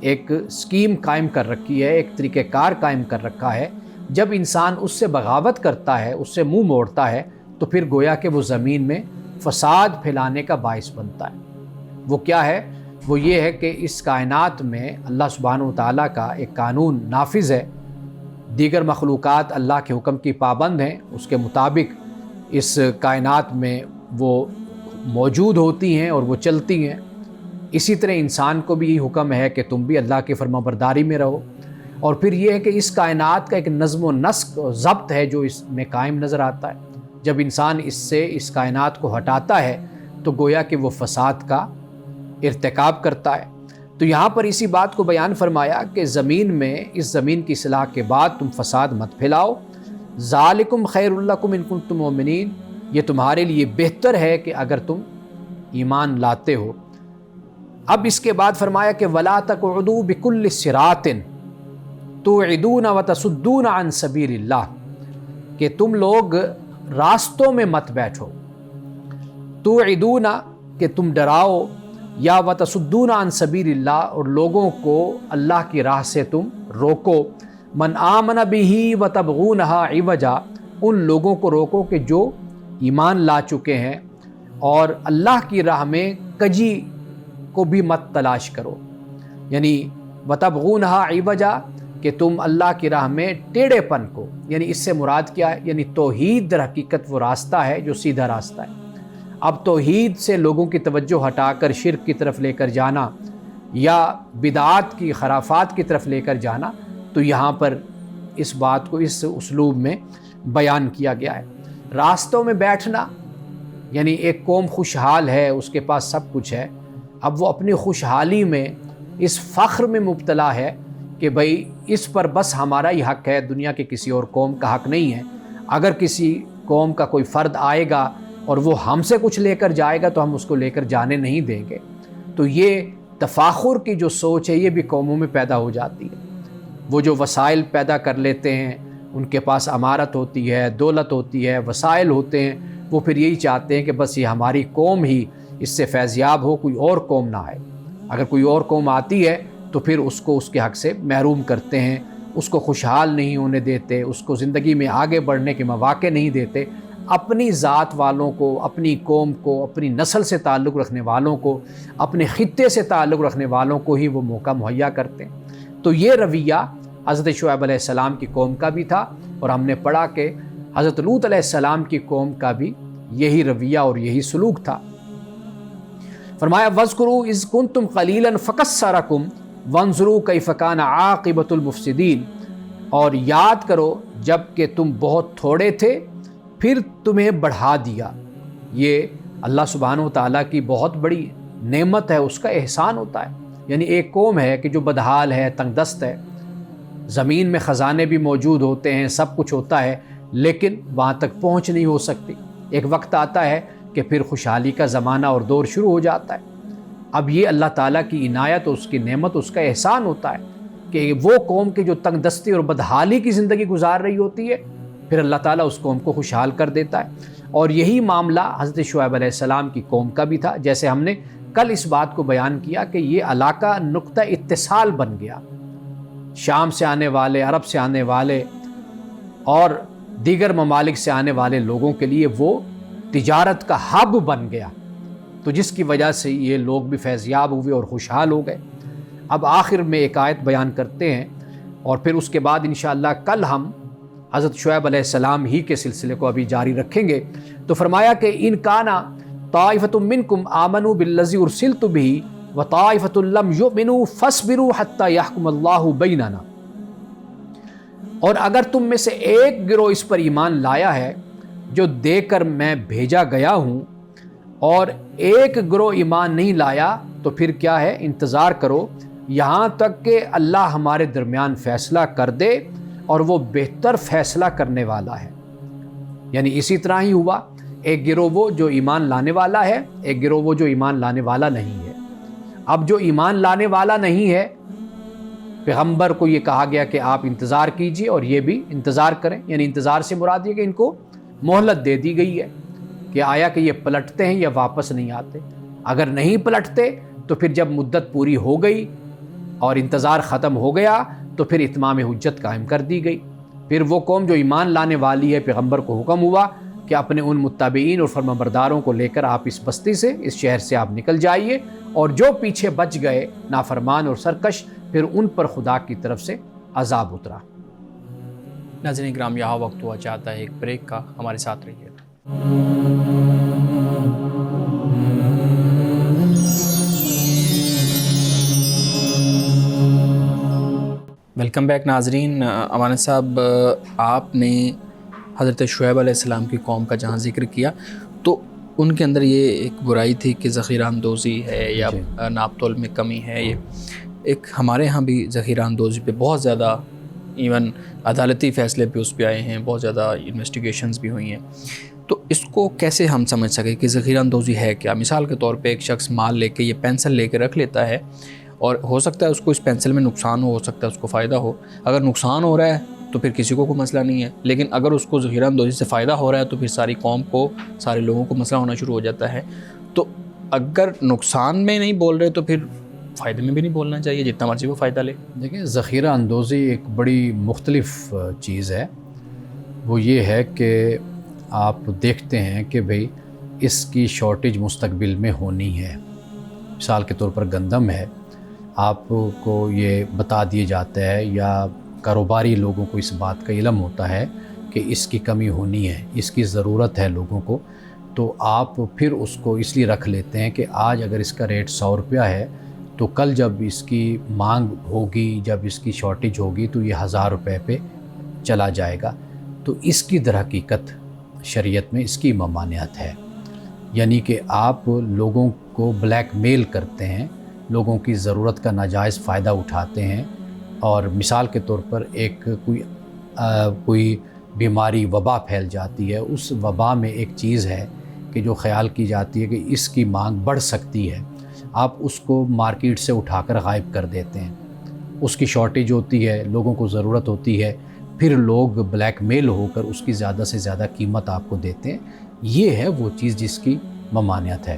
ایک سکیم قائم کر رکھی ہے، ایک طریقہ کار قائم کر رکھا ہے۔ جب انسان اس سے بغاوت کرتا ہے، اس سے منہ موڑتا ہے، تو پھر گویا کہ وہ زمین میں فساد پھیلانے کا باعث بنتا ہے۔ وہ کیا ہے؟ وہ یہ ہے کہ اس کائنات میں اللہ سبحانہ و تعالیٰ کا ایک قانون نافذ ہے، دیگر مخلوقات اللہ کے حکم کی پابند ہیں، اس کے مطابق اس کائنات میں وہ موجود ہوتی ہیں اور وہ چلتی ہیں۔ اسی طرح انسان کو بھی یہ حکم ہے کہ تم بھی اللہ کی فرما برداری میں رہو۔ اور پھر یہ ہے کہ اس کائنات کا ایک نظم و نسق و ضبط ہے جو اس میں قائم نظر آتا ہے۔ جب انسان اس کائنات کو ہٹاتا ہے تو گویا کہ وہ فساد کا ارتکاب کرتا ہے۔ تو یہاں پر اسی بات کو بیان فرمایا کہ زمین میں اس زمین کی اصلاح کے بعد تم فساد مت پھیلاؤ۔ ذالکم خیر لکم ان کنتم مؤمنین، یہ تمہارے لیے بہتر ہے کہ اگر تم ایمان لاتے ہو۔ اب اس کے بعد فرمایا کہ ولا تقعدوا بکل صراط توعدون وتصدون عن سبیل اللہ، کہ تم لوگ راستوں میں مت بیٹھو۔ توعدون کہ تم ڈراؤ، یا وتصدون عن سبیل اللہ، اور لوگوں کو اللہ کی راہ سے تم روکو۔ من آمن بہ وتبغونہا عوجا، ان لوگوں کو روکو کہ جو ایمان لا چکے ہیں، اور اللہ کی راہ میں کجی کو بھی مت تلاش کرو۔ یعنی وتبغونہا عوجا کہ تم اللہ کی راہ میں ٹیڑھے پن کو، یعنی اس سے مراد کیا ہے؟ یعنی توحید در حقیقت وہ راستہ ہے جو سیدھا راستہ ہے۔ اب توحید سے لوگوں کی توجہ ہٹا کر شرک کی طرف لے کر جانا یا بدعات کی خرافات کی طرف لے کر جانا، تو یہاں پر اس بات کو اس اسلوب میں بیان کیا گیا ہے۔ راستوں میں بیٹھنا یعنی ایک قوم خوشحال ہے، اس کے پاس سب کچھ ہے، اب وہ اپنی خوشحالی میں اس فخر میں مبتلا ہے کہ بھئی اس پر بس ہمارا ہی حق ہے، دنیا کے کسی اور قوم کا حق نہیں ہے۔ اگر کسی قوم کا کوئی فرد آئے گا اور وہ ہم سے کچھ لے کر جائے گا تو ہم اس کو لے کر جانے نہیں دیں گے۔ تو یہ تفاخر کی جو سوچ ہے یہ بھی قوموں میں پیدا ہو جاتی ہے۔ وہ جو وسائل پیدا کر لیتے ہیں، ان کے پاس امارت ہوتی ہے، دولت ہوتی ہے، وسائل ہوتے ہیں، وہ پھر یہی چاہتے ہیں کہ بس یہ ہماری قوم ہی اس سے فیضیاب ہو، کوئی اور قوم نہ آئے۔ اگر کوئی اور قوم آتی ہے تو پھر اس کو اس کے حق سے محروم کرتے ہیں، اس کو خوشحال نہیں ہونے دیتے، اس کو زندگی میں آگے بڑھنے کے مواقع نہیں دیتے۔ اپنی ذات والوں کو، اپنی قوم کو، اپنی نسل سے تعلق رکھنے والوں کو، اپنے خطے سے تعلق رکھنے والوں کو ہی وہ موقع مہیا کرتے ہیں۔ تو یہ رویہ حضرت شعیب علیہ السلام کی قوم کا بھی تھا، اور ہم نے پڑھا کہ حضرت لوط علیہ السلام کی قوم کا بھی یہی رویہ اور یہی سلوک تھا۔ فرمایا وَاذْكُرُوا إِذْ كُنْتُمْ قَلِيلًا فَكَثَّرَكُمْ وَانظُرُوا كَيْفَ كَانَ عَاقِبَةُ الْمُفْسِدِينَ، اور یاد کرو جب کہ تم بہت تھوڑے تھے پھر تمہیں بڑھا دیا۔ یہ اللہ سبحانہ و تعالیٰ کی بہت بڑی نعمت ہے، اس کا احسان ہوتا ہے۔ یعنی ایک قوم ہے کہ جو بدحال ہے، تنگ دست ہے، زمین میں خزانے بھی موجود ہوتے ہیں، سب کچھ ہوتا ہے، لیکن وہاں تک پہنچ نہیں ہو سکتی۔ ایک وقت آتا ہے کہ پھر خوشحالی کا زمانہ اور دور شروع ہو جاتا ہے۔ اب یہ اللہ تعالیٰ کی عنایت، اس کی نعمت، اس کا احسان ہوتا ہے کہ وہ قوم کی جو تنگ دستی اور بدحالی کی زندگی گزار رہی ہوتی ہے، پھر اللہ تعالیٰ اس قوم کو خوشحال کر دیتا ہے۔ اور یہی معاملہ حضرت شعیب علیہ السلام کی قوم کا بھی تھا، جیسے ہم نے کل اس بات کو بیان کیا کہ یہ علاقہ نقطہ اتصال بن گیا، شام سے آنے والے، عرب سے آنے والے اور دیگر ممالک سے آنے والے لوگوں کے لیے وہ تجارت کا ہب بن گیا، تو جس کی وجہ سے یہ لوگ بھی فیضیاب ہوئے اور خوشحال ہو گئے۔ اب آخر میں ایک آیت بیان کرتے ہیں، اور پھر اس کے بعد انشاءاللہ کل ہم حضرت شعیب علیہ السلام ہی کے سلسلے کو ابھی جاری رکھیں گے۔ تو فرمایا کہ ان کانا طائفۃ منکم آمنوا بالذی ارسلت بہ وطائفۃ لم یؤمنوا فاصبروا حتی یحکم اللہ بیننا، اور اگر تم میں سے ایک گروہ اس پر ایمان لایا ہے جو دے کر میں بھیجا گیا ہوں، اور ایک گروہ ایمان نہیں لایا، تو پھر کیا ہے؟ انتظار کرو یہاں تک کہ اللہ ہمارے درمیان فیصلہ کر دے، اور وہ بہتر فیصلہ کرنے والا ہے۔ یعنی اسی طرح ہی ہوا، ایک گروہ وہ جو ایمان لانے والا ہے، ایک گروہ وہ جو ایمان لانے والا نہیں ہے۔ اب جو ایمان لانے والا نہیں ہے، پیغمبر کو یہ کہا گیا کہ آپ انتظار کیجئے اور یہ بھی انتظار کریں، یعنی انتظار سے مراد یہ کہ ان کو مہلت دے دی گئی ہے کہ آیا کہ یہ پلٹتے ہیں یا واپس نہیں آتے۔ اگر نہیں پلٹتے تو پھر جب مدت پوری ہو گئی اور انتظار ختم ہو گیا تو پھر اتمام حجت قائم کر دی گئی۔ پھر وہ قوم جو ایمان لانے والی ہے، پیغمبر کو حکم ہوا کہ اپنے ان متبعین اور فرمانبرداروں کو لے کر آپ اس بستی سے، اس شہر سے آپ نکل جائیے، اور جو پیچھے بچ گئے نافرمان اور سرکش، پھر ان پر خدا کی طرف سے عذاب اترا۔ ناظرین کرام، یہاں وقت ہوا چاہتا ہے ایک بریک کا، ہمارے ساتھ رہیے۔ ویلکم بیک ناظرین۔ امانت صاحب، آپ نے حضرت شعیب علیہ السلام کی قوم کا جہاں ذکر کیا تو ان کے اندر یہ ایک برائی تھی کہ ذخیرہ اندوزی ہے یا ناپ تول میں کمی ہے۔ یہ ایک ہمارے ہاں بھی ذخیرہ اندوزی پہ بہت زیادہ ایون عدالتی فیصلے پہ اس پہ آئے ہیں، بہت زیادہ انویسٹیگیشنز بھی ہوئی ہیں۔ تو اس کو کیسے ہم سمجھ سکیں کہ ذخیرہ اندوزی ہے کیا؟ مثال کے طور پہ ایک شخص مال لے کے، یہ پینسل لے کے رکھ لیتا ہے، اور ہو سکتا ہے اس کو اس پینسل میں نقصان ہو سکتا ہے اس کو فائدہ ہو۔ اگر نقصان ہو رہا ہے تو پھر کسی کو کوئی مسئلہ نہیں ہے، لیکن اگر اس کو ذخیرہ اندوزی سے فائدہ ہو رہا ہے تو پھر ساری قوم کو، سارے لوگوں کو مسئلہ ہونا شروع ہو جاتا ہے۔ تو اگر نقصان میں نہیں بول رہے تو پھر فائدے میں بھی نہیں بولنا چاہیے، جتنا مرضی وہ فائدہ لے۔ دیکھیں، ذخیرہ اندوزی ایک بڑی مختلف چیز ہے۔ وہ یہ ہے کہ آپ دیکھتے ہیں کہ بھئی اس کی شارٹیج مستقبل میں ہونی ہے۔ مثال کے طور پر گندم ہے، آپ کو یہ بتا دیا جاتا ہے یا کاروباری لوگوں کو اس بات کا علم ہوتا ہے کہ اس کی کمی ہونی ہے، اس کی ضرورت ہے لوگوں کو، تو آپ پھر اس کو اس لیے رکھ لیتے ہیں کہ آج اگر اس کا ریٹ 100 روپیہ ہے تو کل جب اس کی مانگ ہوگی، جب اس کی شارٹیج ہوگی تو یہ 1000 روپے پہ چلا جائے گا۔ تو اس کی در حقیقت شریعت میں اس کی ممانعت ہے، یعنی کہ آپ لوگوں کو بلیک میل کرتے ہیں، لوگوں کی ضرورت کا ناجائز فائدہ اٹھاتے ہیں۔ اور مثال کے طور پر ایک کوئی بیماری، وبا پھیل جاتی ہے، اس وبا میں ایک چیز ہے کہ جو خیال کی جاتی ہے کہ اس کی مانگ بڑھ سکتی ہے، آپ اس کو مارکیٹ سے اٹھا کر غائب کر دیتے ہیں۔ اس کی شارٹیج ہوتی ہے، لوگوں کو ضرورت ہوتی ہے، پھر لوگ بلیک میل ہو کر اس کی زیادہ سے زیادہ قیمت آپ کو دیتے ہیں۔ یہ ہے وہ چیز جس کی ممانعت ہے۔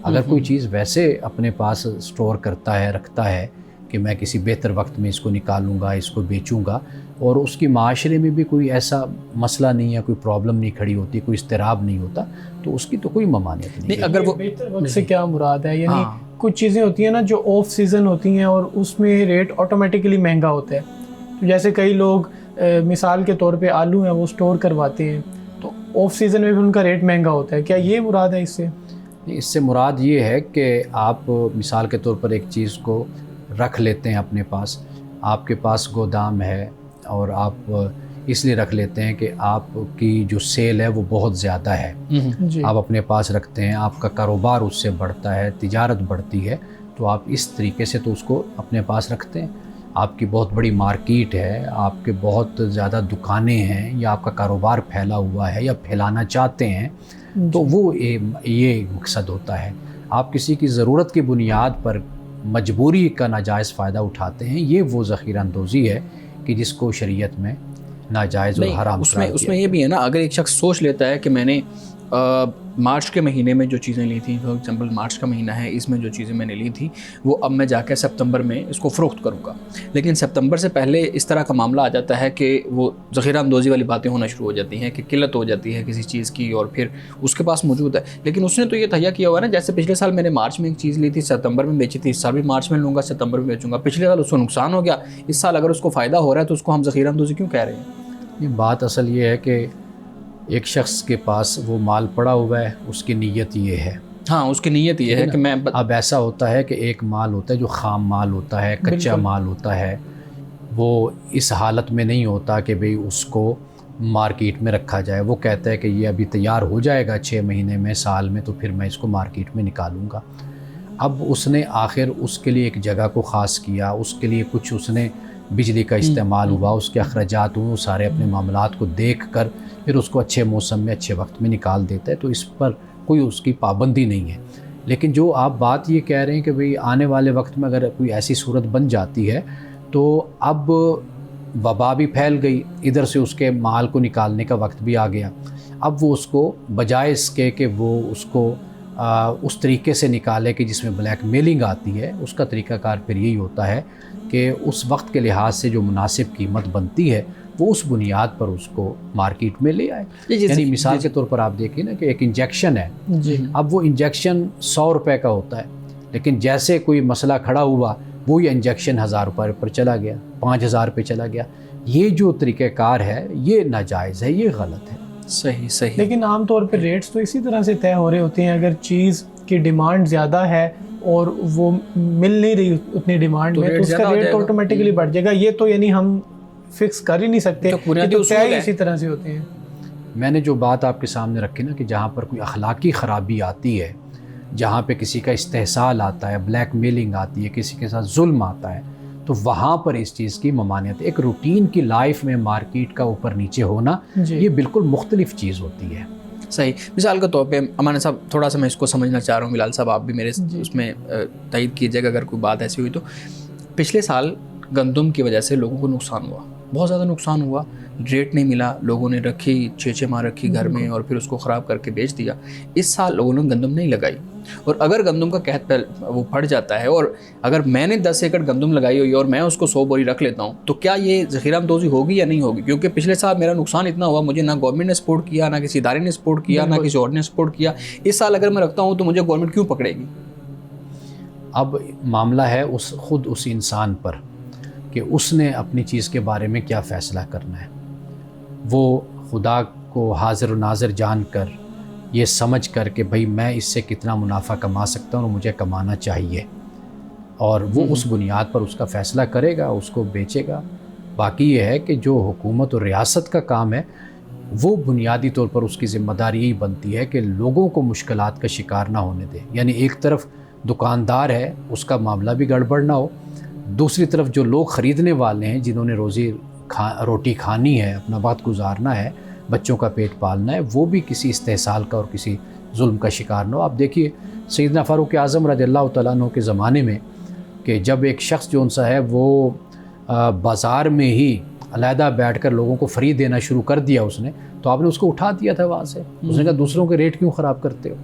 اگر کوئی چیز ویسے اپنے پاس سٹور کرتا ہے، رکھتا ہے کہ میں کسی بہتر وقت میں اس کو نکالوں گا، اس کو بیچوں گا، اور اس کی معاشرے میں بھی کوئی ایسا مسئلہ نہیں ہے، کوئی پرابلم نہیں کھڑی ہوتی، کوئی اضطراب نہیں ہوتا، تو اس کی تو کوئی ممانعت نہیں ہے۔ اگر وہ بہتر وقت سے کیا مراد ہے؟ یعنی کچھ چیزیں ہوتی ہیں نا جو آف سیزن ہوتی ہیں اور اس میں ریٹ آٹومیٹیکلی مہنگا ہوتا ہے، تو جیسے کئی لوگ مثال کے طور پہ آلو ہیں وہ سٹور کرواتے ہیں، تو آف سیزن میں بھی ان کا ریٹ مہنگا ہوتا ہے، کیا یہ مراد ہے اس سے؟ اس سے مراد یہ ہے کہ آپ مثال کے طور پر ایک چیز کو رکھ لیتے ہیں اپنے پاس، آپ کے پاس گودام ہے اور آپ اس لیے رکھ لیتے ہیں کہ آپ کی جو سیل ہے وہ بہت زیادہ ہے، آپ اپنے پاس رکھتے ہیں، آپ کا کاروبار اس سے بڑھتا ہے، تجارت بڑھتی ہے، تو آپ اس طریقے سے تو اس کو اپنے پاس رکھتے ہیں۔ آپ کی بہت بڑی مارکیٹ ہے، آپ کے بہت زیادہ دکانیں ہیں، یا آپ کا کاروبار پھیلا ہوا ہے یا پھیلانا چاہتے ہیں، تو وہ یہ مقصد ہوتا ہے۔ آپ کسی کی ضرورت کی بنیاد پر مجبوری کا ناجائز فائدہ اٹھاتے ہیں، یہ وہ ذخیرہ اندوزی ہے کہ جس کو شریعت میں ناجائز اور حرام قرار دیا۔ اس میں یہ بھی ہے نا، اگر ایک شخص سوچ لیتا ہے کہ میں نے مارچ کے مہینے میں جو چیزیں لی تھیں، فار ایگزامپل مارچ کا مہینہ ہے، اس میں جو چیزیں میں نے لی تھیں وہ اب میں جا کے سپتمبر میں اس کو فروخت کروں گا، لیکن سپتمبر سے پہلے اس طرح کا معاملہ آ جاتا ہے کہ وہ ذخیرہ اندوزی والی باتیں ہونا شروع ہو جاتی ہیں کہ قلت ہو جاتی ہے کسی چیز کی، اور پھر اس کے پاس موجود ہے، لیکن اس نے تو یہ تہیا کیا ہوا ہے نا، جیسے پچھلے سال میں نے مارچ میں ایک چیز لی تھی، ستمبر میں بیچی تھی، اس سال بھی مارچ میں لوں گا، ستمبر میں بیچوں گا، پچھلے سال اس کو نقصان ہو گیا، اس سال اگر اس کو فائدہ ہو رہا ہے تو اس کو ہم ذخیرہ اندوزی کیوں کہہ رہے ہیں؟ یہ بات اصل یہ ہے کہ ایک شخص کے پاس وہ مال پڑا ہوا ہے، اس کی نیت یہ ہے، ہاں اس کی نیت یہ ہے کہ میں اب ایسا ہوتا ہے کہ ایک مال ہوتا ہے جو خام مال ہوتا ہے، کچا مال ہوتا ہے، وہ اس حالت میں نہیں ہوتا کہ بھئی اس کو مارکیٹ میں رکھا جائے، وہ کہتا ہے کہ یہ ابھی تیار ہو جائے گا 6 مہینے میں، سال میں، تو پھر میں اس کو مارکیٹ میں نکالوں گا۔ اب اس نے آخر اس کے لیے ایک جگہ کو خاص کیا، اس کے لیے کچھ اس نے بجلی کا استعمال ہوا، اس کے اخراجات ہوئے، سارے اپنے معاملات کو دیکھ کر پھر اس کو اچھے موسم میں اچھے وقت میں نکال دیتا ہے، تو اس پر کوئی اس کی پابندی نہیں ہے۔ لیکن جو آپ بات یہ کہہ رہے ہیں کہ بھئی آنے والے وقت میں اگر کوئی ایسی صورت بن جاتی ہے تو اب وبا بھی پھیل گئی، ادھر سے اس کے مال کو نکالنے کا وقت بھی آ گیا، اب وہ اس کو بجائے اس کے کہ وہ اس کو اس طریقے سے نکالے کہ جس میں بلیک میلنگ آتی ہے، اس کا طریقہ کار پھر یہی ہوتا ہے کہ اس وقت کے لحاظ سے جو مناسب قیمت بنتی ہے وہ اس بنیاد پر اس کو مارکیٹ میں لے آئے. یعنی مثال کے طور پر آپ دیکھیں نا کہ ایک انجیکشن ہے, اب وہ انجیکشن 100 روپے کا ہوتا ہے, لیکن جیسے کوئی مسئلہ کھڑا ہوا وہی انجیکشن 1000 روپے پر چلا گیا, 5000 پہ چلا گیا. یہ جو طریقہ کار ہے یہ ناجائز ہے, یہ غلط ہے. صحیح. لیکن عام طور پہ ریٹس تو اسی طرح سے طے ہو رہے ہوتے ہیں. اگر چیز کی ڈیمانڈ زیادہ ہے اور وہ مل نہیں رہی اتنی ڈیمانڈ میں, تو اس کا ریٹ آٹومیٹکلی بڑھ جائے گا. یہ تو یعنی ہم فکس کر ہی نہیں سکتے, تو طے اسی طرح سے ہوتے ہیں. میں نے جو بات آپ کے سامنے رکھی نا کہ جہاں پر کوئی اخلاقی خرابی آتی ہے, جہاں پہ کسی کا استحصال آتا ہے, بلیک میلنگ آتی ہے, کسی کے ساتھ ظلم آتا ہے, تو وہاں پر اس چیز کی ممانعت. ایک روٹین کی لائف میں مارکیٹ کا اوپر نیچے ہونا یہ بالکل مختلف چیز ہوتی ہے. صحیح. مثال کے طور پہ امان صاحب تھوڑا سا میں اس کو سمجھنا چاہ رہا ہوں, بلال صاحب آپ بھی میرے اس میں تائید کیجیے گا اگر کوئی بات ایسی ہوئی تو. پچھلے سال گندم کی وجہ سے لوگوں کو نقصان ہوا, بہت زیادہ نقصان ہوا, ریٹ نہیں ملا, لوگوں نے رکھی 6 ماہ رکھی گھر میں اور پھر اس کو خراب کر کے بیچ دیا. اس سال لوگوں نے گندم نہیں لگائی, اور اگر گندم کا قحط وہ پڑ جاتا ہے, اور اگر میں نے 10 ایکڑ گندم لگائی ہوئی اور میں اس کو 100 بوری رکھ لیتا ہوں, تو کیا یہ ذخیرہ اندوزی ہوگی یا نہیں ہوگی؟ کیونکہ پچھلے سال میرا نقصان اتنا ہوا, مجھے نہ گورنمنٹ نے سپورٹ کیا, نہ کسی ادارے نے سپورٹ کیا, نہ کسی اور نے سپورٹ کیا. اس سال اگر میں رکھتا ہوں تو مجھے گورنمنٹ کیوں پکڑے گی؟ اب معاملہ ہے خود اس انسان پر کہ اس نے اپنی چیز کے بارے میں کیا فیصلہ کرنا ہے. وہ خدا کو حاضر و ناظر جان کر, یہ سمجھ کر کہ بھئی میں اس سے کتنا منافع کما سکتا ہوں اور مجھے کمانا چاہیے, اور وہ اس بنیاد پر اس کا فیصلہ کرے گا, اس کو بیچے گا. باقی یہ ہے کہ جو حکومت اور ریاست کا کام ہے وہ بنیادی طور پر اس کی ذمہ داری یہی بنتی ہے کہ لوگوں کو مشکلات کا شکار نہ ہونے دے. یعنی ایک طرف دکاندار ہے اس کا معاملہ بھی گڑبڑ نہ ہو, دوسری طرف جو لوگ خریدنے والے ہیں جنہوں نے روٹی کھانی ہے, اپنا وقت گزارنا ہے, بچوں کا پیٹ پالنا ہے, وہ بھی کسی استحصال کا اور کسی ظلم کا شکار نہ ہو. آپ دیکھیے سیدنا فاروق اعظم رضی اللہ تعالیٰ عنہ کے زمانے میں کہ جب ایک شخص جو سا ہے وہ بازار میں ہی علیحدہ بیٹھ کر لوگوں کو فری دینا شروع کر دیا اس نے, تو آپ نے اس کو اٹھا دیا تھا وہاں سے. اس نے کہا دوسروں کے ریٹ کیوں خراب کرتے ہو,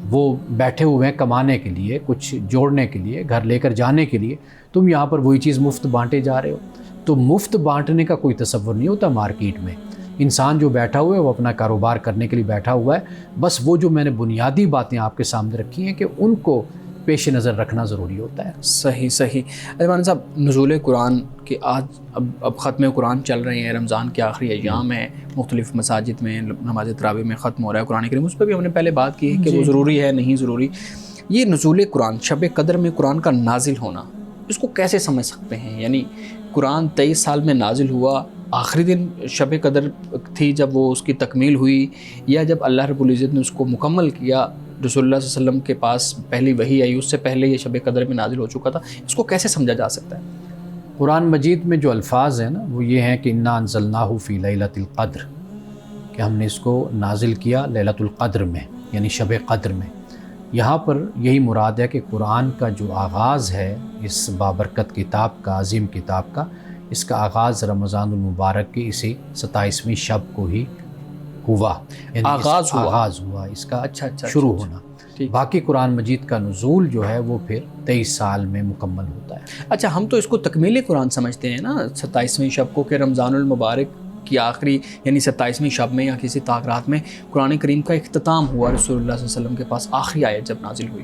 وہ بیٹھے ہوئے ہیں کمانے کے لیے, کچھ جوڑنے کے لیے, گھر لے کر جانے کے لیے, تم یہاں پر وہی چیز مفت بانٹے جا رہے ہو. تو مفت بانٹنے کا کوئی تصور نہیں ہوتا مارکیٹ میں. انسان جو بیٹھا ہوا ہے وہ اپنا کاروبار کرنے کے لیے بیٹھا ہوا ہے. بس وہ جو میں نے بنیادی باتیں آپ کے سامنے رکھی ہیں کہ ان کو پیش نظر رکھنا ضروری ہوتا ہے. صحیح. عثمان صاحب, نزول قرآن کے آج اب ختم قرآن چل رہے ہیں, رمضان کے آخری ایام ہیں, مختلف مساجد میں نماز تراویح میں ختم ہو رہا ہے قرآن کریم. اس پہ بھی ہم نے پہلے بات کی ہے کہ وہ ضروری ہے نہیں ضروری. یہ نزول قرآن, شب قدر میں قرآن کا نازل ہونا, اس کو کیسے سمجھ سکتے ہیں؟ یعنی قرآن 23 سال میں نازل ہوا, آخری دن شب قدر تھی جب وہ اس کی تکمیل ہوئی, یا جب اللہ رب العزت نے اس کو مکمل کیا, رسول اللہ صلی اللہ علیہ وسلم کے پاس پہلی وحی آئی, اس سے پہلے یہ شب قدر میں نازل ہو چکا تھا؟ اس کو کیسے سمجھا جا سکتا ہے؟ قرآن مجید میں جو الفاظ ہیں نا وہ یہ ہیں کہ انا انزلناہ فی لیلۃ القدر, کہ ہم نے اس کو نازل کیا لیلۃ القدر میں, یعنی شب قدر میں. یہاں پر یہی مراد ہے کہ قرآن کا جو آغاز ہے اس بابرکت کتاب کا, عظیم کتاب کا, اس کا آغاز رمضان المبارک کی اسی 27ویں شب کو ہی ہوا. یعنی آغاز ہوا اس کا شروع ہونا. باقی قرآن مجید کا نزول جو ہے وہ پھر 23 سال میں مکمل ہوتا ہے. اچھا, ہم تو اس کو تکمیل قرآن سمجھتے ہیں نا 27ویں شب کو, کہ رمضان المبارک کی آخری یعنی 27ویں شب میں یا کسی رات میں قرآن کریم کا اختتام ہوا, رسول اللہ صلی اللہ علیہ وسلم کے پاس آخری آیت جب نازل ہوئی.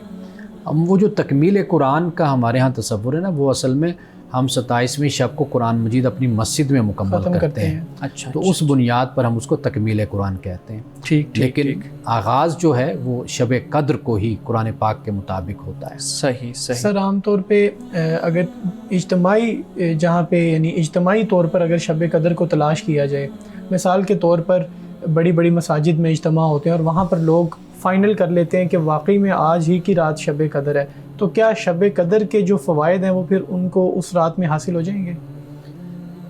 ہم وہ جو تکمیل قرآن کا ہمارے ہاں تصور ہے نا, وہ اصل میں ہم 27ویں شب کو قرآن مجید اپنی مسجد میں مکمل کرتے ہیں. اچھا, تو اس بنیاد پر ہم اس کو تکمیل قرآن کہتے ہیں. لیکن آغاز جو ہے وہ شب قدر کو ہی قرآن پاک کے مطابق ہوتا ہے. صحیح. سر عام طور پہ اگر اجتماعی جہاں پہ یعنی اجتماعی طور پر اگر شب قدر کو تلاش کیا جائے, مثال کے طور پر بڑی بڑی مساجد میں اجتماع ہوتے ہیں اور وہاں پر لوگ فائنل کر لیتے ہیں کہ واقعی میں آج ہی کی رات شب قدر ہے, تو کیا شب قدر کے جو فوائد ہیں وہ پھر ان کو اس رات میں حاصل ہو جائیں گے؟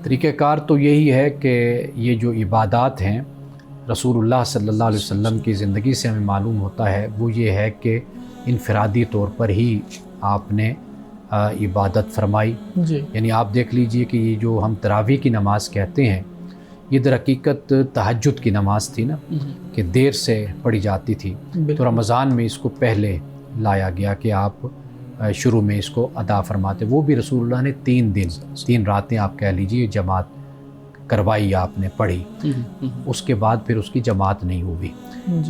طریقہ کار تو یہی ہے کہ یہ جو عبادات ہیں رسول اللہ صلی اللہ علیہ وسلم کی زندگی سے ہمیں معلوم ہوتا ہے, وہ یہ ہے کہ انفرادی طور پر ہی آپ نے عبادت فرمائی. یعنی آپ دیکھ لیجئے کہ یہ جو ہم تراویح کی نماز کہتے ہیں, یہ در حقیقت تہجد کی نماز تھی نا, کہ دیر سے پڑھی جاتی تھی. تو رمضان میں اس کو پہلے لایا گیا کہ آپ شروع میں اس کو ادا فرماتے. وہ بھی رسول اللہ نے 3 راتیں آپ کہہ لیجیے جماعت کروائی، آپ نے پڑھی، اس کے بعد پھر اس کی جماعت نہیں ہوئی.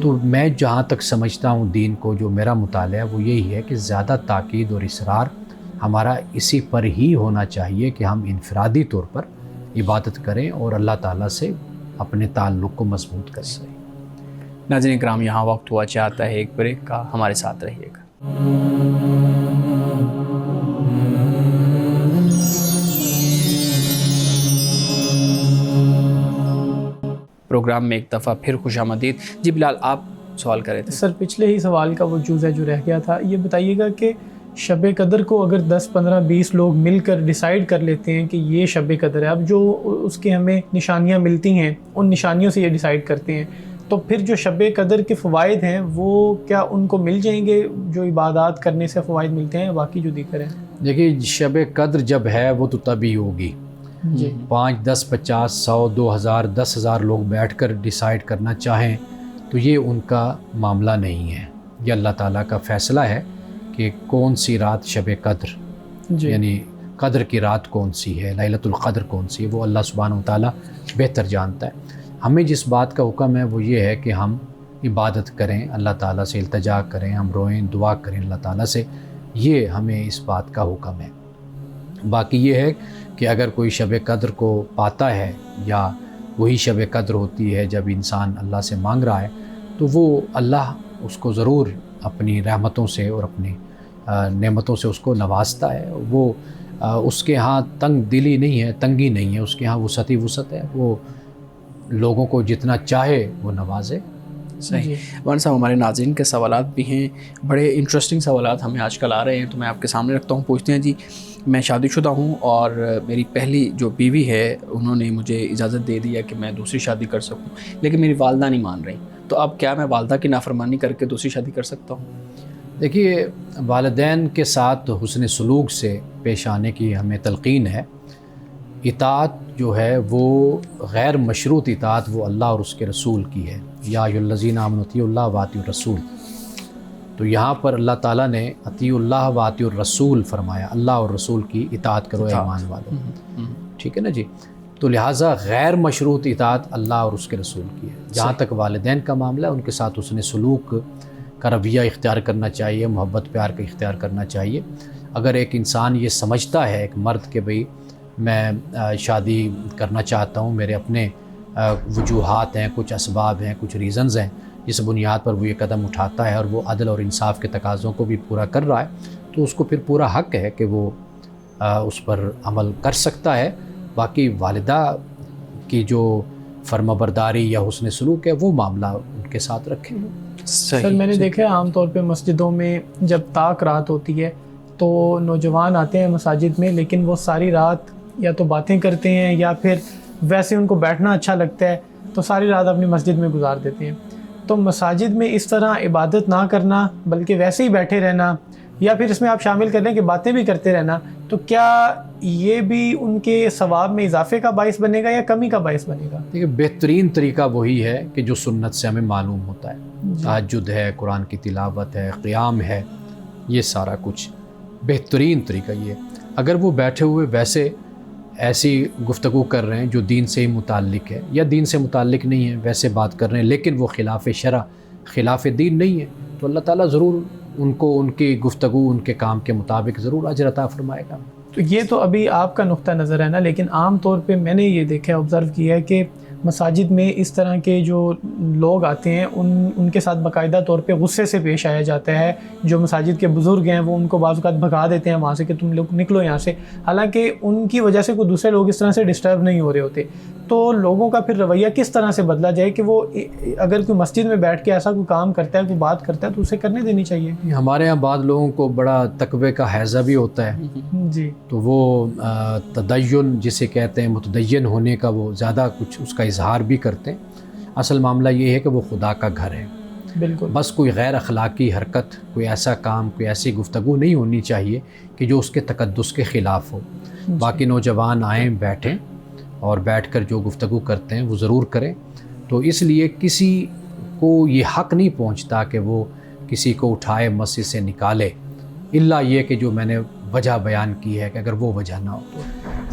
تو میں جہاں تک سمجھتا ہوں دین کو، جو میرا مطالعہ وہ یہی ہے کہ زیادہ تاکید اور اصرار ہمارا اسی پر ہی ہونا چاہیے کہ ہم انفرادی طور پر عبادت کریں اور اللہ تعالیٰ سے اپنے تعلق کو مضبوط کریں. ناظرین کرام، یہاں وقت ہوا چاہتا ہے ایک بریک کا، ہمارے ساتھ رہیے گا. پروگرام میں ایک دفعہ پھر خوش آمدید. جی بلال، آپ سوال کرے تھے. سر پچھلے ہی سوال کا وہ جزء جو رہ گیا تھا، یہ بتائیے گا کہ شب قدر کو اگر 10 15 20 لوگ مل کر ڈیسائیڈ کر لیتے ہیں کہ یہ شب قدر ہے، اب جو اس کے ہمیں نشانیاں ملتی ہیں ان نشانیوں سے یہ ڈیسائیڈ کرتے ہیں، تو پھر جو شب قدر کے فوائد ہیں وہ کیا ان کو مل جائیں گے؟ جو عبادات کرنے سے فوائد ملتے ہیں باقی جو ذکر ہیں. دیکھیے، شب قدر جب ہے وہ تو تبھی ہوگی. 5 10 50 100 2000 10,000 لوگ بیٹھ کر ڈیسائیڈ کرنا چاہیں تو یہ ان کا معاملہ نہیں ہے. یہ اللہ تعالیٰ کا فیصلہ ہے کہ کون سی رات شب قدر، یعنی قدر کی رات کون سی ہے، لیلۃ القدر کون سی ہے، وہ اللہ سبحانہ و تعالیٰ بہتر جانتا ہے. ہمیں جس بات کا حکم ہے وہ یہ ہے کہ ہم عبادت کریں، اللہ تعالیٰ سے التجا کریں، ہم روئیں، دعا کریں اللہ تعالیٰ سے. یہ ہمیں اس بات کا حکم ہے. باقی یہ ہے کہ اگر کوئی شب قدر کو پاتا ہے یا وہی شب قدر ہوتی ہے جب انسان اللہ سے مانگ رہا ہے، تو وہ اللہ اس کو ضرور اپنی رحمتوں سے اور اپنی نعمتوں سے اس کو نوازتا ہے. وہ اس کے ہاں تنگ دلی نہیں ہے، تنگی نہیں ہے، اس کے ہاں وسعت ہی وسعت ہے. وہ لوگوں کو جتنا چاہے وہ نوازے. صحیح. مولانا صاحب، ہمارے ناظرین کے سوالات بھی ہیں، بڑے انٹرسٹنگ سوالات ہمیں آج کل آ رہے ہیں، تو میں آپ کے سامنے رکھتا ہوں. پوچھتے ہیں جی، میں شادی شدہ ہوں اور میری پہلی جو بیوی ہے انہوں نے مجھے اجازت دے دیا کہ میں دوسری شادی کر سکوں، لیکن میری والدہ نہیں مان رہی، تو اب کیا میں والدہ کی نافرمانی کر کے دوسری شادی کر سکتا ہوں؟ دیکھیے، والدین کے ساتھ حسن سلوک سے پیش آنے کی ہمیں تلقین ہے. اطاعت جو ہے وہ غیر مشروط اطاعت وہ اللہ اور اس کے رسول کی ہے. یا ایھا الذین آمنوا اطیعوا اللہ واطیعوا الرسول. تو یہاں پر اللہ تعالیٰ نے اطیعوا اللہ واطیعوا الرسول فرمایا، اللہ اور رسول کی اطاعت کرو ایمان والو. ٹھیک ہے نا جی. تو لہٰذا غیر مشروط اطاعت اللہ اور اس کے رسول کی ہے. جہاں تک والدین کا معاملہ ہے، ان کے ساتھ حسن سلوک کا رویہ اختیار کرنا چاہیے، محبت پیار کا اختیار کرنا چاہیے. اگر ایک انسان یہ سمجھتا ہے، ایک مرد، کہ بھئی میں شادی کرنا چاہتا ہوں، میرے اپنے وجوہات ہیں، کچھ اسباب ہیں، کچھ ریزنز ہیں، جس بنیاد پر وہ یہ قدم اٹھاتا ہے اور وہ عدل اور انصاف کے تقاضوں کو بھی پورا کر رہا ہے، تو اس کو پھر پورا حق ہے کہ وہ اس پر عمل کر سکتا ہے. باقی والدہ کی جو فرما برداری یا حسن سلوک ہے وہ معاملہ ان کے ساتھ رکھیں. سر میں نے دیکھا ہے عام طور پہ مسجدوں میں جب طاق رات ہوتی ہے تو نوجوان آتے ہیں مساجد میں، لیکن وہ ساری رات یا تو باتیں کرتے ہیں یا پھر ویسے ان کو بیٹھنا اچھا لگتا ہے تو ساری رات اپنی مسجد میں گزار دیتے ہیں. تو مساجد میں اس طرح عبادت نہ کرنا بلکہ ویسے ہی بیٹھے رہنا، یا پھر اس میں آپ شامل کر لیں کہ باتیں بھی کرتے رہنا، تو کیا یہ بھی ان کے ثواب میں اضافے کا باعث بنے گا یا کمی کا باعث بنے گا؟ دیکھیے، بہترین طریقہ وہی ہے کہ جو سنت سے ہمیں معلوم ہوتا ہے. تہجد ہے، قرآن کی تلاوت ہے، قیام ہے، یہ سارا کچھ بہترین طریقہ یہ ہے. اگر وہ بیٹھے ہوئے ویسے ایسی گفتگو کر رہے ہیں جو دین سے ہی متعلق ہے یا دین سے متعلق نہیں ہے، ویسے بات کر رہے ہیں لیکن وہ خلاف شرع خلاف دین نہیں ہے، تو اللہ تعالیٰ ضرور ان کو ان کی گفتگو ان کے کام کے مطابق ضرور اجر عطا فرمائے گا. تو یہ تو ابھی آپ کا نقطہ نظر ہے نا، لیکن عام طور پہ میں نے یہ دیکھا ہے، آبزرو کیا ہے کہ مساجد میں اس طرح کے جو لوگ آتے ہیں ان کے ساتھ باقاعدہ طور پہ غصے سے پیش آیا جاتا ہے. جو مساجد کے بزرگ ہیں وہ ان کو بعض اوقات بھگا دیتے ہیں وہاں سے کہ تم لوگ نکلو یہاں سے، حالانکہ ان کی وجہ سے کوئی دوسرے لوگ اس طرح سے ڈسٹرب نہیں ہو رہے ہوتے. تو لوگوں کا پھر رویہ کس طرح سے بدلا جائے کہ وہ اگر کوئی مسجد میں بیٹھ کے ایسا کوئی کام کرتا ہے، کوئی بات کرتا ہے، تو اسے کرنے دینی چاہیے. ہمارے یہاں بعض لوگوں کو بڑا تقوی کا حیضہ بھی ہوتا ہے جی، تو وہ تدین جسے کہتے ہیں، متدین ہونے کا وہ زیادہ کچھ اس کا اظہار بھی کرتے ہیں. اصل معاملہ یہ ہے کہ وہ خدا کا گھر ہے. بالکل. بس کوئی غیر اخلاقی حرکت، کوئی ایسا کام، کوئی ایسی گفتگو نہیں ہونی چاہیے کہ جو اس کے تقدس کے خلاف ہو. باقی نوجوان آئیں، بیٹھیں اور بیٹھ کر جو گفتگو کرتے ہیں وہ ضرور کریں. تو اس لیے کسی کو یہ حق نہیں پہنچتا کہ وہ کسی کو اٹھائے مسجد سے نکالے الا یہ کہ جو میں نے وجہ بیان کی ہے کہ اگر وہ وجہ نہ ہو تو۔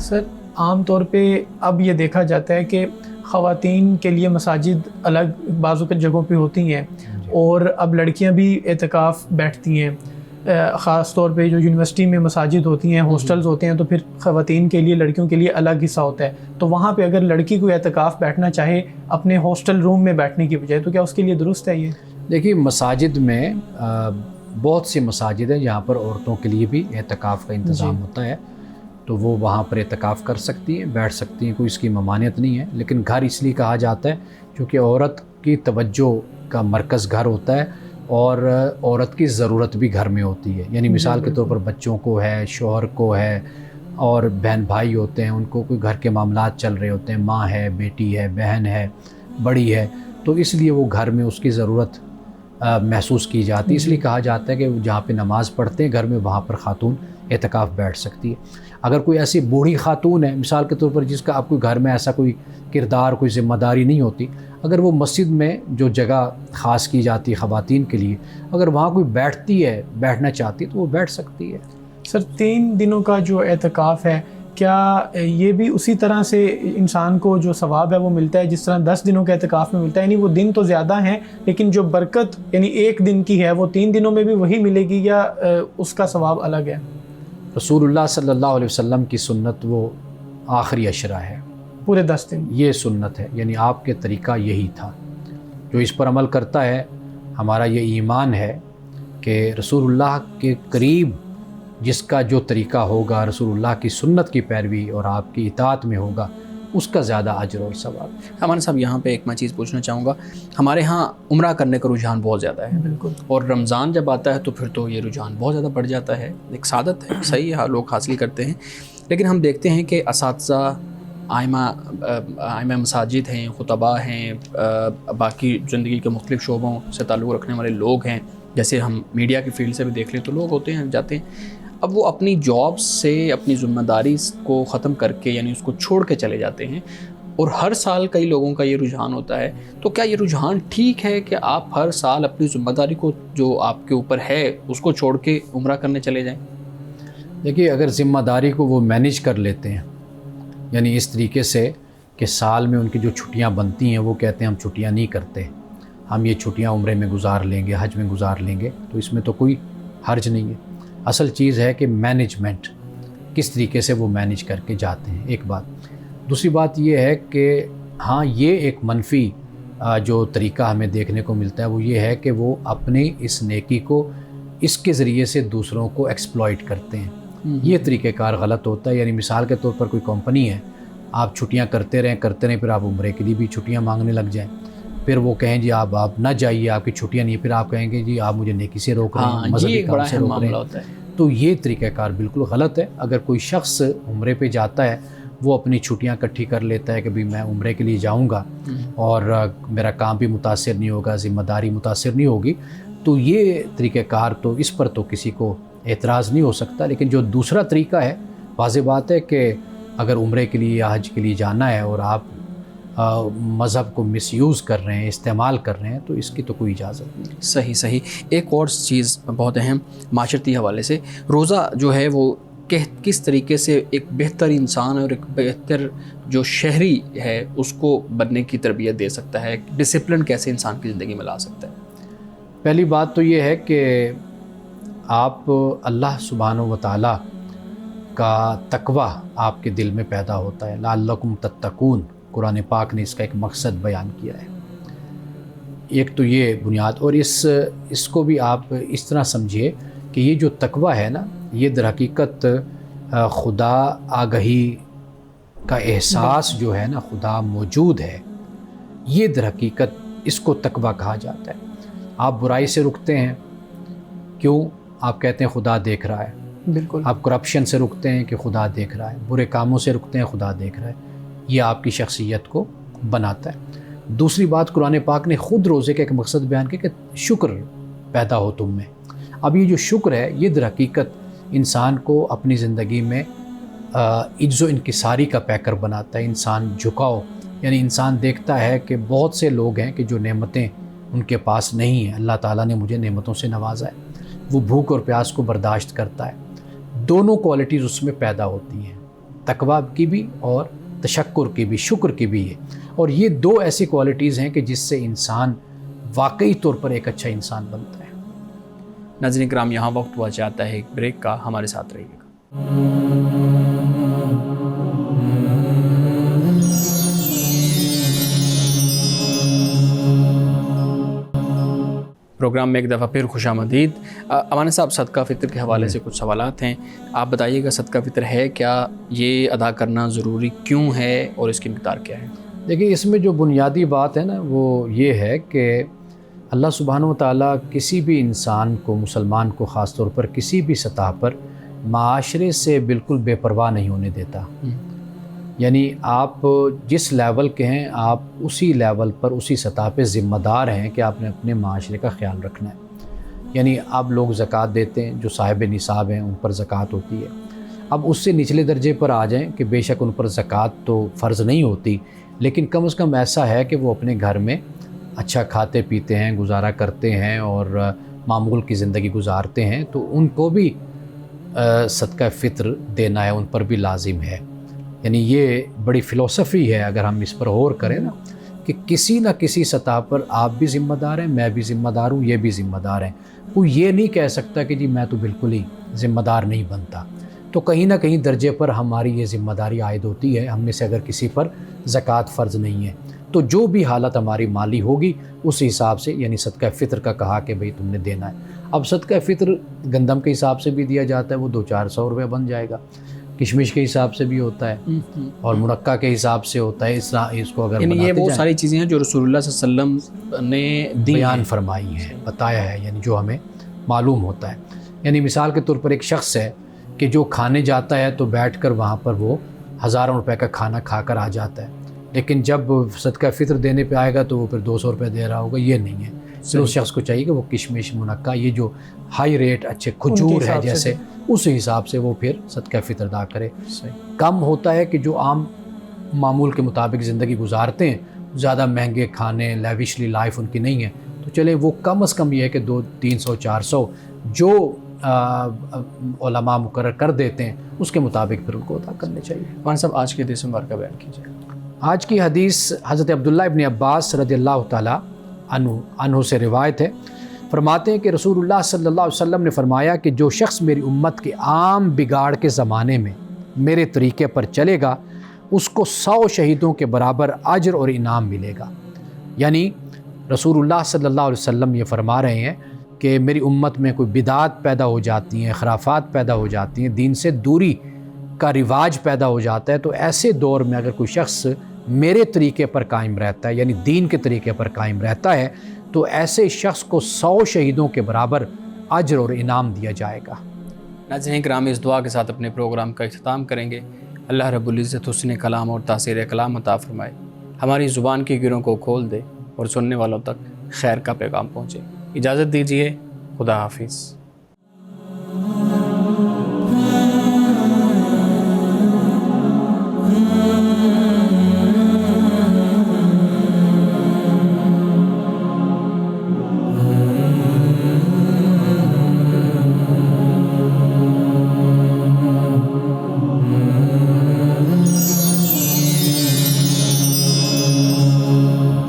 سر عام طور پہ اب یہ دیکھا جاتا ہے کہ خواتین کے لیے مساجد الگ بعض اوقات جگہوں پہ ہوتی ہیں اور اب لڑکیاں بھی اعتکاف بیٹھتی ہیں، خاص طور پہ جو یونیورسٹی میں مساجد ہوتی ہیں، ہاسٹلز ہوتے ہیں، تو پھر خواتین کے لیے لڑکیوں کے لیے الگ حصہ ہوتا ہے، تو وہاں پہ اگر لڑکی کوئی اعتکاف بیٹھنا چاہے اپنے ہاسٹل روم میں بیٹھنے کی بجائے، تو کیا اس کے لیے درست ہے یہ؟ دیکھیے مساجد میں بہت سی مساجد ہیں جہاں پر عورتوں کے لیے بھی اعتکاف کا انتظام ہوتا ہے، تو وہ وہاں پر اعتکاف کر سکتی ہیں، بیٹھ سکتی ہیں، کوئی اس کی ممانعت نہیں ہے۔ لیکن گھر اس لیے کہا جاتا ہے کیونکہ عورت کی توجہ کا مرکز گھر ہوتا ہے اور عورت کی ضرورت بھی گھر میں ہوتی ہے، یعنی مثال کے طور پر بچوں کو ہے، شوہر کو ہے، اور بہن بھائی ہوتے ہیں، ان کو کوئی گھر کے معاملات چل رہے ہوتے ہیں، ماں ہے، بیٹی ہے، بہن ہے، بڑی ہے، تو اس لیے وہ گھر میں اس کی ضرورت محسوس کی جاتی ہے، اس لیے کہا جاتا ہے کہ جہاں پہ نماز پڑھتے ہیں گھر میں، وہاں پر خاتون اعتکاف بیٹھ سکتی ہے۔ اگر کوئی ایسی بوڑھی خاتون ہے مثال کے طور پر جس کا آپ کو گھر میں ایسا کوئی کردار، کوئی ذمہ داری نہیں ہوتی، اگر وہ مسجد میں جو جگہ خاص کی جاتی ہے خواتین کے لیے، اگر وہاں کوئی بیٹھتی ہے، بیٹھنا چاہتی ہے، تو وہ بیٹھ سکتی ہے۔ سر 3 دنوں کا جو اعتکاف ہے، کیا یہ بھی اسی طرح سے انسان کو جو ثواب ہے وہ ملتا ہے جس طرح 10 دنوں کے اعتکاف میں ملتا ہے؟ یعنی وہ دن تو زیادہ ہیں لیکن جو برکت یعنی 1 دن کی ہے وہ 3 دنوں میں بھی وہی ملے گی یا اس کا ثواب الگ ہے؟ رسول اللہ صلی اللہ علیہ وسلم کی سنت وہ آخری عشرہ ہے، پورے 10 دن یہ سنت ہے، یعنی آپ کے طریقہ یہی تھا۔ جو اس پر عمل کرتا ہے، ہمارا یہ ایمان ہے کہ رسول اللہ کے قریب جس کا جو طریقہ ہوگا، رسول اللہ کی سنت کی پیروی اور آپ کی اطاعت میں ہوگا، اس کا زیادہ اجر اور ثواب۔ ہمارے صاحب یہاں پہ ایک میں چیز پوچھنا چاہوں گا، ہمارے ہاں عمرہ کرنے کا رجحان بہت زیادہ ہے، بالکل، اور رمضان جب آتا ہے تو پھر تو یہ رجحان بہت زیادہ بڑھ جاتا ہے، ایک سعادت ہے، صحیح ہے، لوگ حاصل کرتے ہیں۔ لیکن ہم دیکھتے ہیں کہ اساتذہ، آئمہ مساجد ہیں، خطباء ہیں، باقی زندگی کے مختلف شعبوں سے تعلق رکھنے والے لوگ ہیں، جیسے ہم میڈیا کی فیلڈ سے بھی دیکھ لیں تو لوگ ہوتے ہیں، جاتے ہیں، اب وہ اپنی جاب سے اپنی ذمہ داری کو ختم کر کے یعنی اس کو چھوڑ کے چلے جاتے ہیں، اور ہر سال کئی لوگوں کا یہ رجحان ہوتا ہے۔ تو کیا یہ رجحان ٹھیک ہے کہ آپ ہر سال اپنی ذمہ داری کو جو آپ کے اوپر ہے اس کو چھوڑ کے عمرہ کرنے چلے جائیں؟ دیکھیے اگر ذمہ داری کو وہ مینیج کر لیتے ہیں، یعنی اس طریقے سے کہ سال میں ان کی جو چھٹیاں بنتی ہیں وہ کہتے ہیں ہم چھٹیاں نہیں کرتے، ہم یہ چھٹیاں عمرے میں گزار لیں گے، حج میں گزار لیں گے، تو اس میں تو کوئی حرج نہیں ہے۔ اصل چیز ہے کہ مینجمنٹ کس طریقے سے وہ مینیج کر کے جاتے ہیں، ایک بات۔ دوسری بات یہ ہے کہ ہاں یہ ایک منفی جو طریقہ ہمیں دیکھنے کو ملتا ہے وہ یہ ہے کہ وہ اپنی اس نیکی کو اس کے ذریعے سے دوسروں کو ایکسپلائٹ کرتے ہیں۔ یہ طریقہ کار غلط ہوتا ہے، یعنی مثال کے طور پر کوئی کمپنی ہے، آپ چھٹیاں کرتے رہیں پھر آپ عمرے کے لیے بھی چھٹیاں مانگنے لگ جائیں، پھر وہ کہیں جی آپ نہ جائیے، آپ کی چھٹیاں نہیں، پھر آپ کہیں گے جی آپ مجھے نیکی سے روک رہے ہیں، مذہبی کام سے روک رہے ہیں، تو یہ طریقہ کار بالکل غلط ہے۔ اگر کوئی شخص عمرے پہ جاتا ہے، وہ اپنی چھٹیاں اکٹھی کر لیتا ہے کہ بھی میں عمرے کے لیے جاؤں گا اور میرا کام بھی متاثر نہیں ہوگا، ذمہ داری متاثر نہیں ہوگی، تو یہ طریقہ کار تو اس پر تو کسی کو اعتراض نہیں ہو سکتا۔ لیکن جو دوسرا طریقہ ہے، واضح بات ہے کہ اگر عمرے کے لیے یا حج کے لیے جانا ہے اور آپ مذہب کو مس یوز کر رہے ہیں، استعمال کر رہے ہیں، تو اس کی تو کوئی اجازت نہیں۔ صحیح۔ ایک اور چیز بہت اہم معاشرتی حوالے سے، روزہ جو ہے وہ کس طریقے سے ایک بہتر انسان اور ایک بہتر جو شہری ہے اس کو بننے کی تربیت دے سکتا ہے، ڈسپلن کیسے انسان کی زندگی میں لا سکتا ہے؟ پہلی بات تو یہ ہے کہ آپ اللہ سبحانہ و تعالیٰ کا تقوی آپ کے دل میں پیدا ہوتا ہے، لعلکم تتقون، قرآن پاک نے اس کا ایک مقصد بیان کیا ہے۔ ایک تو یہ بنیاد، اور اس کو بھی آپ اس طرح سمجھیے کہ یہ جو تقوی ہے نا، یہ در حقیقت خدا آگہی کا احساس جو ہے نا، خدا موجود ہے، یہ در حقیقت اس کو تقوی کہا جاتا ہے۔ آپ برائی سے رکتے ہیں، کیوں؟ آپ کہتے ہیں خدا دیکھ رہا ہے۔ بالکل۔ آپ کرپشن سے رکتے ہیں کہ خدا دیکھ رہا ہے، برے کاموں سے رکتے ہیں، خدا دیکھ رہا ہے، یہ آپ کی شخصیت کو بناتا ہے۔ دوسری بات، قرآن پاک نے خود روزے کا ایک مقصد بیان کیا کہ شکر پیدا ہو تم میں۔ اب یہ جو شکر ہے، یہ در حقیقت انسان کو اپنی زندگی میں عجز و انکساری کا پیکر بناتا ہے۔ انسان جھکاؤ، یعنی انسان دیکھتا ہے کہ بہت سے لوگ ہیں کہ جو نعمتیں ان کے پاس نہیں ہیں، اللہ تعالیٰ نے مجھے نعمتوں سے نوازا ہے، وہ بھوک اور پیاس کو برداشت کرتا ہے. دونوں کوالٹیز اس میں پیدا ہوتی ہیں, تقویٰ کی بھی اور تشکر کی بھی, شکر کی بھی ہے. اور یہ دو ایسی کوالٹیز ہیں کہ جس سے انسان واقعی طور پر ایک اچھا انسان بنتا ہے. ناظرین کرام, یہاں وقت ہوا چاہتا ہے ایک بریک کا, ہمارے ساتھ رہیے گا. پروگرام میں ایک دفعہ پھر خوش آمدید. امان صاحب, صدقہ فطر کے حوالے سے کچھ سوالات ہیں, آپ بتائیے گا صدقہ فطر ہے کیا, یہ ادا کرنا ضروری کیوں ہے اور اس کی مقدار کیا ہے؟ دیکھیے, اس میں جو بنیادی بات ہے نا وہ یہ ہے کہ اللہ سبحانہ و تعالیٰ کسی بھی انسان کو, مسلمان کو خاص طور پر, کسی بھی سطح پر معاشرے سے بالکل بے پرواہ نہیں ہونے دیتا. یعنی آپ جس لیول کے ہیں آپ اسی لیول پر, اسی سطح پہ ذمہ دار ہیں کہ آپ نے اپنے معاشرے کا خیال رکھنا ہے. یعنی آپ لوگ زکوٰۃ دیتے ہیں, جو صاحب نصاب ہیں ان پر زکوٰۃ ہوتی ہے. اب اس سے نچلے درجے پر آ جائیں کہ بے شک ان پر زکوٰۃ تو فرض نہیں ہوتی, لیکن کم از کم ایسا ہے کہ وہ اپنے گھر میں اچھا کھاتے پیتے ہیں, گزارا کرتے ہیں اور معمول کی زندگی گزارتے ہیں, تو ان کو بھی صدقہ فطر دینا ہے, ان پر بھی لازم ہے. یعنی یہ بڑی فلسفی ہے اگر ہم اس پر غور کریں نا, کہ کسی نہ کسی سطح پر آپ بھی ذمہ دار ہیں, میں بھی ذمہ دار ہوں, یہ بھی ذمہ دار ہیں. کوئی یہ نہیں کہہ سکتا کہ جی میں تو بالکل ہی ذمہ دار نہیں بنتا. تو کہیں نہ کہیں درجے پر ہماری یہ ذمہ داری عائد ہوتی ہے. ہم میں سے اگر کسی پر زکوٰۃ فرض نہیں ہے تو جو بھی حالت ہماری مالی ہوگی اس حساب سے, یعنی صدقہ فطر کا کہا کہ بھئی تم نے دینا ہے. اب صدقہ فطر گندم کے حساب سے بھی دیا جاتا ہے, وہ 200-400 روپے بن جائے گا. کشمش کے حساب سے بھی ہوتا ہے اور منقع کے حساب سے ہوتا ہے. اس کو اگر یعنی یہ وہ ساری چیزیں ہیں جو رسول اللہ صلی اللہ علیہ وسلم نے بیان فرمائی ہیں, بتایا ہے, یعنی جو ہمیں معلوم ہوتا ہے. یعنی مثال کے طور پر ایک شخص ہے کہ جو کھانے جاتا ہے تو بیٹھ کر وہاں پر وہ ہزاروں روپے کا کھانا کھا کر آ جاتا ہے, لیکن جب صدقہ فطر دینے پہ آئے گا تو وہ پھر 200 روپے دے رہا ہوگا. یہ نہیں ہے. پھر اس شخص کو چاہیے کہ وہ کشمش, منقع, یہ جو ہائی ریٹ اچھے کھجور ہے جیسے, اس حساب سے وہ پھر صدقہ فطر ادا کرے. کم ہوتا ہے کہ جو عام معمول کے مطابق زندگی گزارتے ہیں, زیادہ مہنگے کھانے, لیوشلی لائف ان کی نہیں ہے, تو چلے وہ کم از کم یہ ہے کہ 200-300-400 جو علماء مقرر کر دیتے ہیں اس کے مطابق پھر ان کو ادا کرنے چاہیے. مان صاحب, آج کے حدیث مبارک کا بیان کیجیے. آج کی حدیث حضرت عبداللہ ابن عباس رضی اللہ تعالیٰ عنہ سے روایت ہے. فرماتے ہیں کہ رسول اللہ صلی اللہ علیہ وسلم نے فرمایا کہ جو شخص میری امت کے عام بگاڑ کے زمانے میں میرے طریقے پر چلے گا اس کو 100 شہیدوں کے برابر اجر اور انعام ملے گا. یعنی رسول اللہ صلی اللہ علیہ وسلم یہ فرما رہے ہیں کہ میری امت میں کوئی بدعات پیدا ہو جاتی ہیں, خرافات پیدا ہو جاتی ہیں, دین سے دوری کا رواج پیدا ہو جاتا ہے, تو ایسے دور میں اگر کوئی شخص میرے طریقے پر قائم رہتا ہے, یعنی دین کے طریقے پر قائم رہتا ہے, تو ایسے شخص کو 100 شہیدوں کے برابر اجر اور انعام دیا جائے گا. ناظرین کرام, اس دعا کے ساتھ اپنے پروگرام کا اختتام کریں گے. اللہ رب العزت حسن کلام اور تاثیر کلام عطا فرمائے, ہماری زبان کی گروں کو کھول دے اور سننے والوں تک خیر کا پیغام پہنچے. اجازت دیجیے, خدا حافظ.